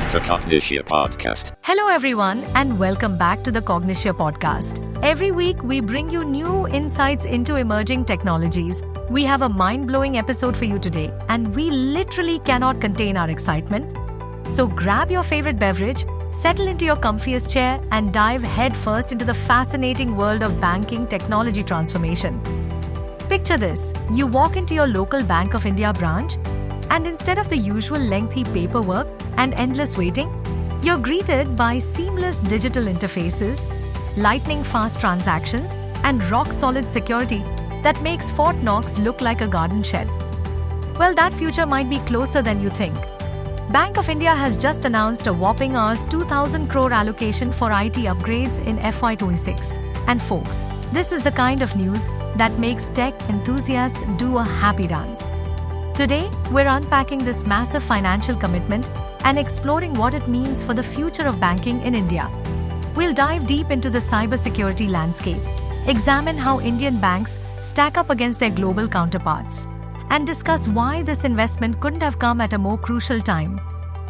to Cognitia Podcast. Hello everyone and welcome back to the Cognitia Podcast. Every week we bring you new insights into emerging technologies. We have a mind-blowing episode for you today and we literally cannot contain our excitement. So grab your favorite beverage, settle into your comfiest chair and dive headfirst into the fascinating world of banking technology transformation. Picture this, you walk into your local Bank of India branch and instead of the usual lengthy paperwork and endless waiting, you're greeted by seamless digital interfaces, lightning-fast transactions, and rock-solid security that makes Fort Knox look like a garden shed. Well, that future might be closer than you think. Bank of India has just announced a whopping Rs 2,000 crore allocation for IT upgrades in FY26. And folks, this is the kind of news that makes tech enthusiasts do a happy dance. Today, we're unpacking this massive financial commitment and exploring what it means for the future of banking in India. We'll dive deep into the cybersecurity landscape, examine how Indian banks stack up against their global counterparts, and discuss why this investment couldn't have come at a more crucial time.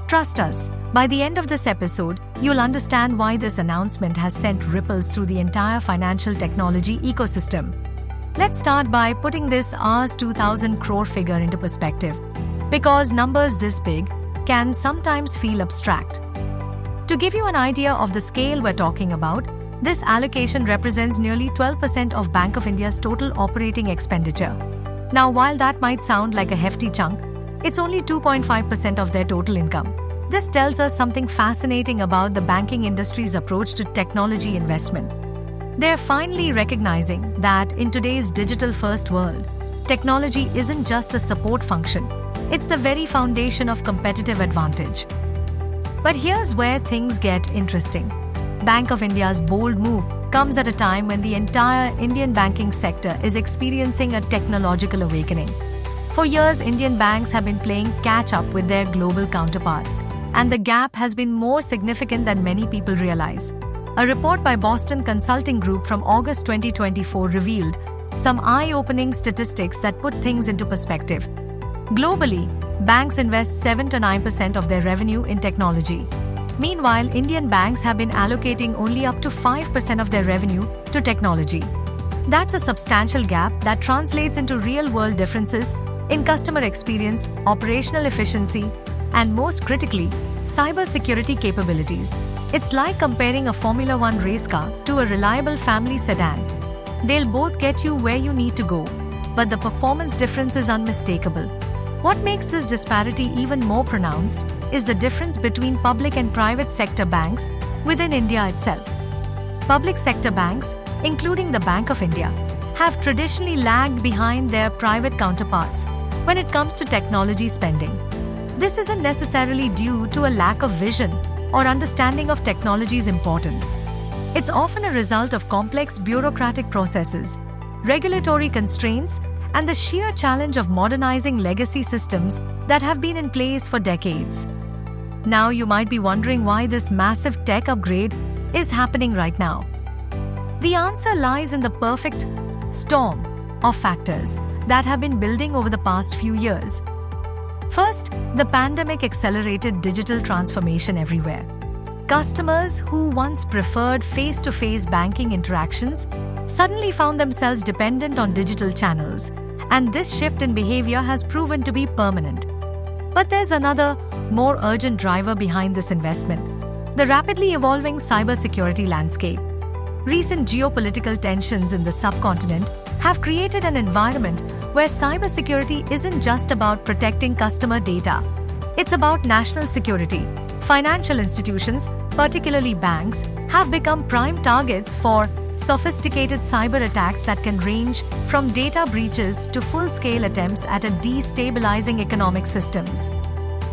Trust us, by the end of this episode, you'll understand why this announcement has sent ripples through the entire financial technology ecosystem. Let's start by putting this Rs 2,000 crore figure into perspective, because numbers this big can sometimes feel abstract. To give you an idea of the scale we're talking about, this allocation represents nearly 12% of Bank of India's total operating expenditure. Now, while that might sound like a hefty chunk, it's only 2.5% of their total income. This tells us something fascinating about the banking industry's approach to technology investment. They're finally recognizing that in today's digital-first world, technology isn't just a support function, it's the very foundation of competitive advantage. But here's where things get interesting. Bank of India's bold move comes at a time when the entire Indian banking sector is experiencing a technological awakening. For years, Indian banks have been playing catch-up with their global counterparts, and the gap has been more significant than many people realize. A report by Boston Consulting Group from August 2024 revealed some eye-opening statistics that put things into perspective. Globally, banks invest 7 to 9% of their revenue in technology. Meanwhile, Indian banks have been allocating only up to 5% of their revenue to technology. That's a substantial gap that translates into real-world differences in customer experience, operational efficiency, and most critically, cybersecurity capabilities. It's like comparing a Formula One race car to a reliable family sedan. They'll both get you where you need to go, but the performance difference is unmistakable. What makes this disparity even more pronounced is the difference between public and private sector banks within India itself. Public sector banks, including the Bank of India, have traditionally lagged behind their private counterparts when it comes to technology spending. This isn't necessarily due to a lack of vision or understanding of technology's importance. It's often a result of complex bureaucratic processes, regulatory constraints, and the sheer challenge of modernizing legacy systems that have been in place for decades. Now you might be wondering why this massive tech upgrade is happening right now. The answer lies in the perfect storm of factors that have been building over the past few years. First, the pandemic accelerated digital transformation everywhere. Customers who once preferred face-to-face banking interactions suddenly found themselves dependent on digital channels, and this shift in behavior has proven to be permanent. But there's another, more urgent driver behind this investment: the rapidly evolving cybersecurity landscape. Recent geopolitical tensions in the subcontinent have created an environment where cybersecurity isn't just about protecting customer data. It's about national security. Financial institutions, particularly banks, have become prime targets for sophisticated cyber attacks that can range from data breaches to full-scale attempts at destabilizing economic systems.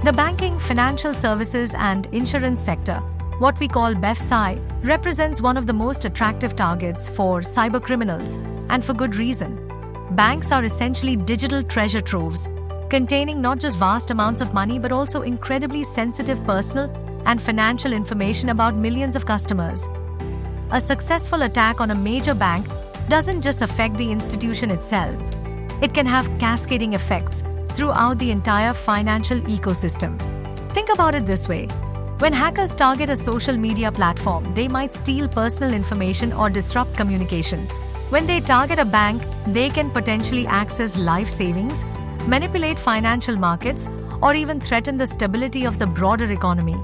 The banking, financial services, and insurance sector, what we call BFSI, represents one of the most attractive targets for cybercriminals, and for good reason. Banks are essentially digital treasure troves, containing not just vast amounts of money but also incredibly sensitive personal and financial information about millions of customers. A successful attack on a major bank doesn't just affect the institution itself. It can have cascading effects throughout the entire financial ecosystem. Think about it this way. When hackers target a social media platform, they might steal personal information or disrupt communication. When they target a bank, they can potentially access life savings, manipulate financial markets, or even threaten the stability of the broader economy.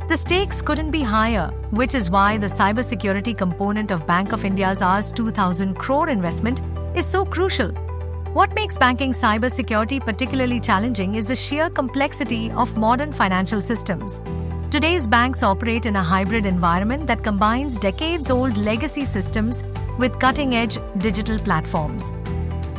The stakes couldn't be higher, which is why the cybersecurity component of Bank of India's Rs 2,000 crore investment is so crucial. What makes banking cybersecurity particularly challenging is the sheer complexity of modern financial systems. Today's banks operate in a hybrid environment that combines decades-old legacy systems with cutting-edge digital platforms.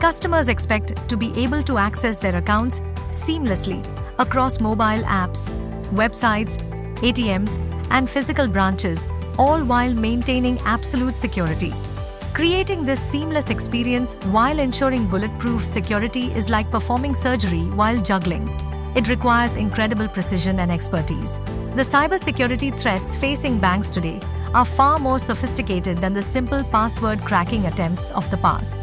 Customers expect to be able to access their accounts seamlessly across mobile apps, websites, ATMs, and physical branches, all while maintaining absolute security. Creating this seamless experience while ensuring bulletproof security is like performing surgery while juggling. It requires incredible precision and expertise. The cybersecurity threats facing banks today are far more sophisticated than the simple password cracking attempts of the past.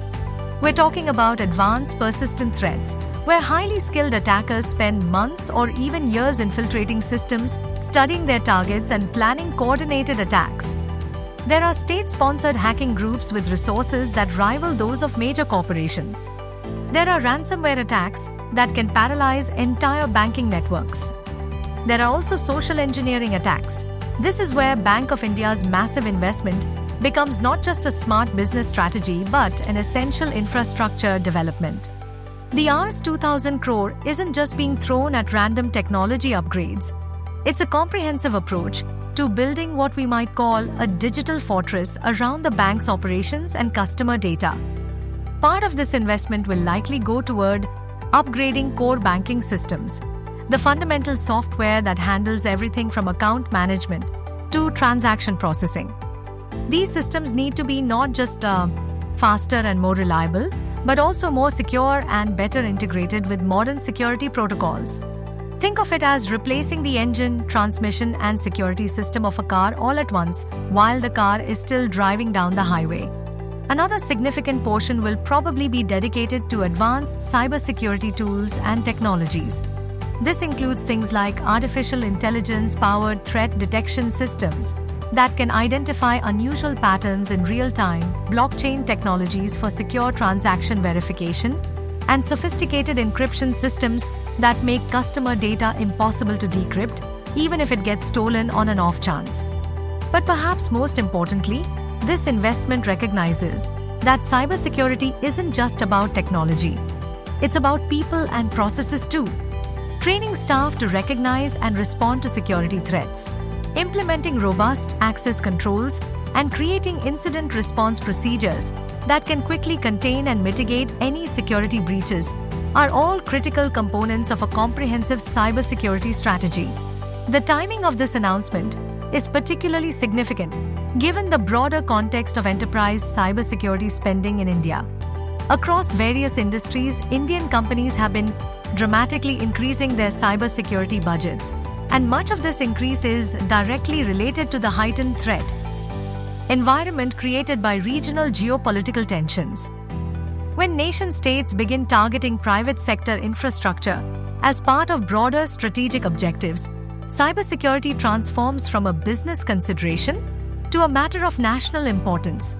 We're talking about advanced persistent threats, where highly skilled attackers spend months or even years infiltrating systems, studying their targets, and planning coordinated attacks. There are state-sponsored hacking groups with resources that rival those of major corporations. There are ransomware attacks that can paralyze entire banking networks. There are also social engineering attacks. This is where Bank of India's massive investment becomes not just a smart business strategy but an essential infrastructure development. The Rs 2,000 crore isn't just being thrown at random technology upgrades. It's a comprehensive approach to building what we might call a digital fortress around the bank's operations and customer data. Part of this investment will likely go toward upgrading core banking systems, the fundamental software that handles everything from account management to transaction processing. These systems need to be not just faster and more reliable, but also more secure and better integrated with modern security protocols. Think of it as replacing the engine, transmission, and security system of a car all at once while the car is still driving down the highway. Another significant portion will probably be dedicated to advanced cybersecurity tools and technologies. This includes things like artificial intelligence-powered threat detection systems that can identify unusual patterns in real time, blockchain technologies for secure transaction verification, and sophisticated encryption systems that make customer data impossible to decrypt, even if it gets stolen on an off chance. But perhaps most importantly, this investment recognizes that cybersecurity isn't just about technology. It's about people and processes too. Training staff to recognize and respond to security threats, implementing robust access controls, and creating incident response procedures that can quickly contain and mitigate any security breaches are all critical components of a comprehensive cybersecurity strategy. The timing of this announcement is particularly significant given the broader context of enterprise cybersecurity spending in India. Across various industries, Indian companies have been dramatically increasing their cybersecurity budgets, and much of this increase is directly related to the heightened threat environment created by regional geopolitical tensions. When nation-states begin targeting private sector infrastructure as part of broader strategic objectives, cybersecurity transforms from a business consideration to a matter of national importance.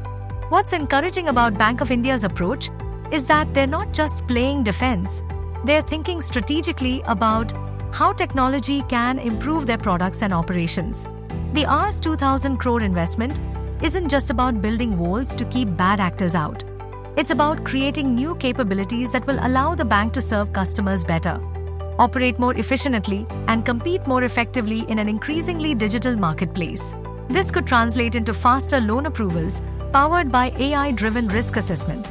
What's encouraging about Bank of India's approach is that they're not just playing defense, they're thinking strategically about how technology can improve their products and operations. The Rs 2,000 crore investment isn't just about building walls to keep bad actors out. It's about creating new capabilities that will allow the bank to serve customers better, operate more efficiently, and compete more effectively in an increasingly digital marketplace. This could translate into faster loan approvals powered by AI-driven risk assessment,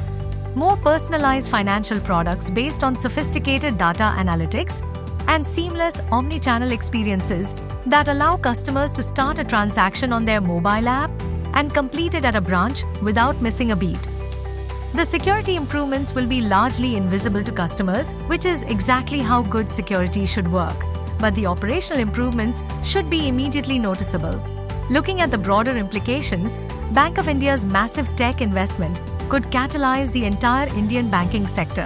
more personalized financial products based on sophisticated data analytics, and seamless omni-channel experiences that allow customers to start a transaction on their mobile app and complete it at a branch without missing a beat. The security improvements will be largely invisible to customers, which is exactly how good security should work. But the operational improvements should be immediately noticeable. Looking at the broader implications, Bank of India's massive tech investment could catalyze the entire Indian banking sector.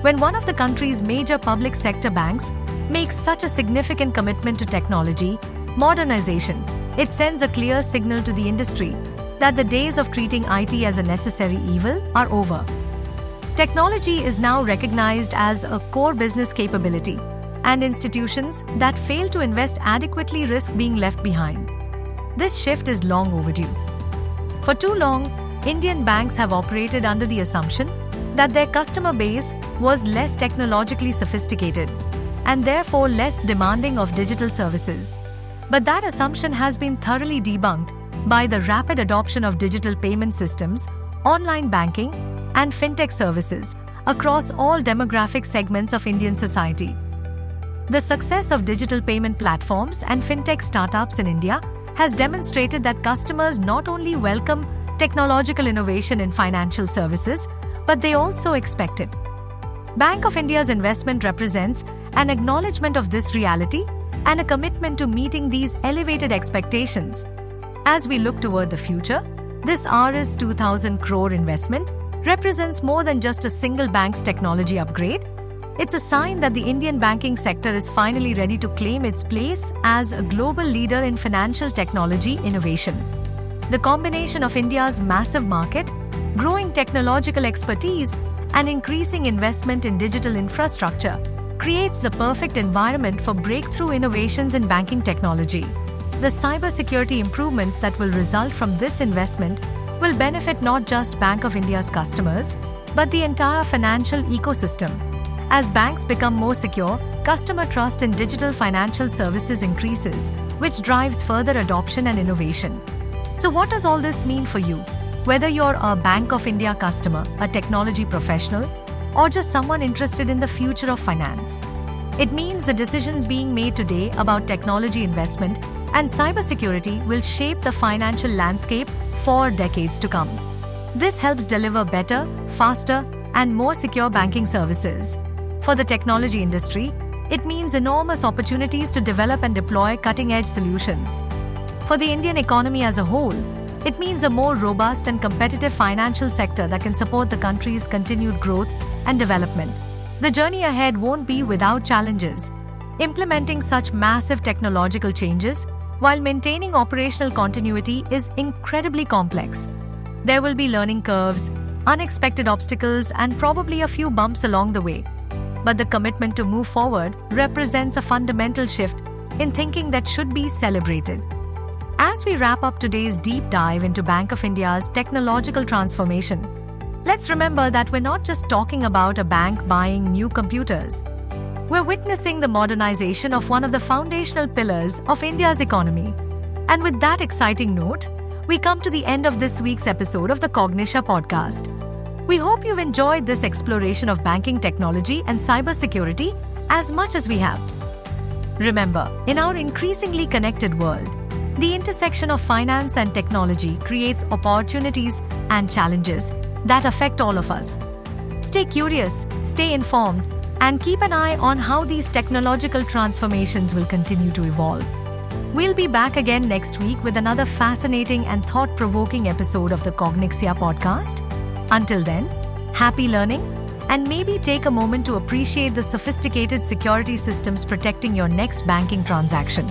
When one of the country's major public sector banks makes such a significant commitment to technology, modernization. It sends a clear signal to the industry that the days of treating IT as a necessary evil are over. Technology is now recognized as a core business capability, and institutions that fail to invest adequately risk being left behind. This shift is long overdue. For too long, Indian banks have operated under the assumption that their customer base was less technologically sophisticated and therefore less demanding of digital services. But that assumption has been thoroughly debunked by the rapid adoption of digital payment systems, online banking, and fintech services across all demographic segments of Indian society. The success of digital payment platforms and fintech startups in India has demonstrated that customers not only welcome technological innovation in financial services, but they also expect it. Bank of India's investment represents an acknowledgement of this reality and a commitment to meeting these elevated expectations. As we look toward the future, this Rs 2,000 crore investment represents more than just a single bank's technology upgrade. It's a sign that the Indian banking sector is finally ready to claim its place as a global leader in financial technology innovation. The combination of India's massive market, growing technological expertise, and increasing investment in digital infrastructure creates the perfect environment for breakthrough innovations in banking technology. The cybersecurity improvements that will result from this investment will benefit not just Bank of India's customers, but the entire financial ecosystem. As banks become more secure, customer trust in digital financial services increases, which drives further adoption and innovation. So what does all this mean for you? Whether you're a Bank of India customer, a technology professional, or just someone interested in the future of finance, it means the decisions being made today about technology investment and cybersecurity will shape the financial landscape for decades to come. This helps deliver better, faster, and more secure banking services. For the technology industry, it means enormous opportunities to develop and deploy cutting-edge solutions. For the Indian economy as a whole, it means a more robust and competitive financial sector that can support the country's continued growth and development. The journey ahead won't be without challenges. Implementing such massive technological changes while maintaining operational continuity is incredibly complex. There will be learning curves, unexpected obstacles, and probably a few bumps along the way. But the commitment to move forward represents a fundamental shift in thinking that should be celebrated. As we wrap up today's deep dive into Bank of India's technological transformation, let's remember that we're not just talking about a bank buying new computers. We're witnessing the modernization of one of the foundational pillars of India's economy. And with that exciting note, we come to the end of this week's episode of the Cognitia podcast. We hope you've enjoyed this exploration of banking technology and cybersecurity as much as we have. Remember, in our increasingly connected world, the intersection of finance and technology creates opportunities and challenges that affect all of us. Stay curious, stay informed, and keep an eye on how these technological transformations will continue to evolve. We'll be back again next week with another fascinating and thought-provoking episode of the Cognitia podcast. Until then, happy learning, and maybe take a moment to appreciate the sophisticated security systems protecting your next banking transaction.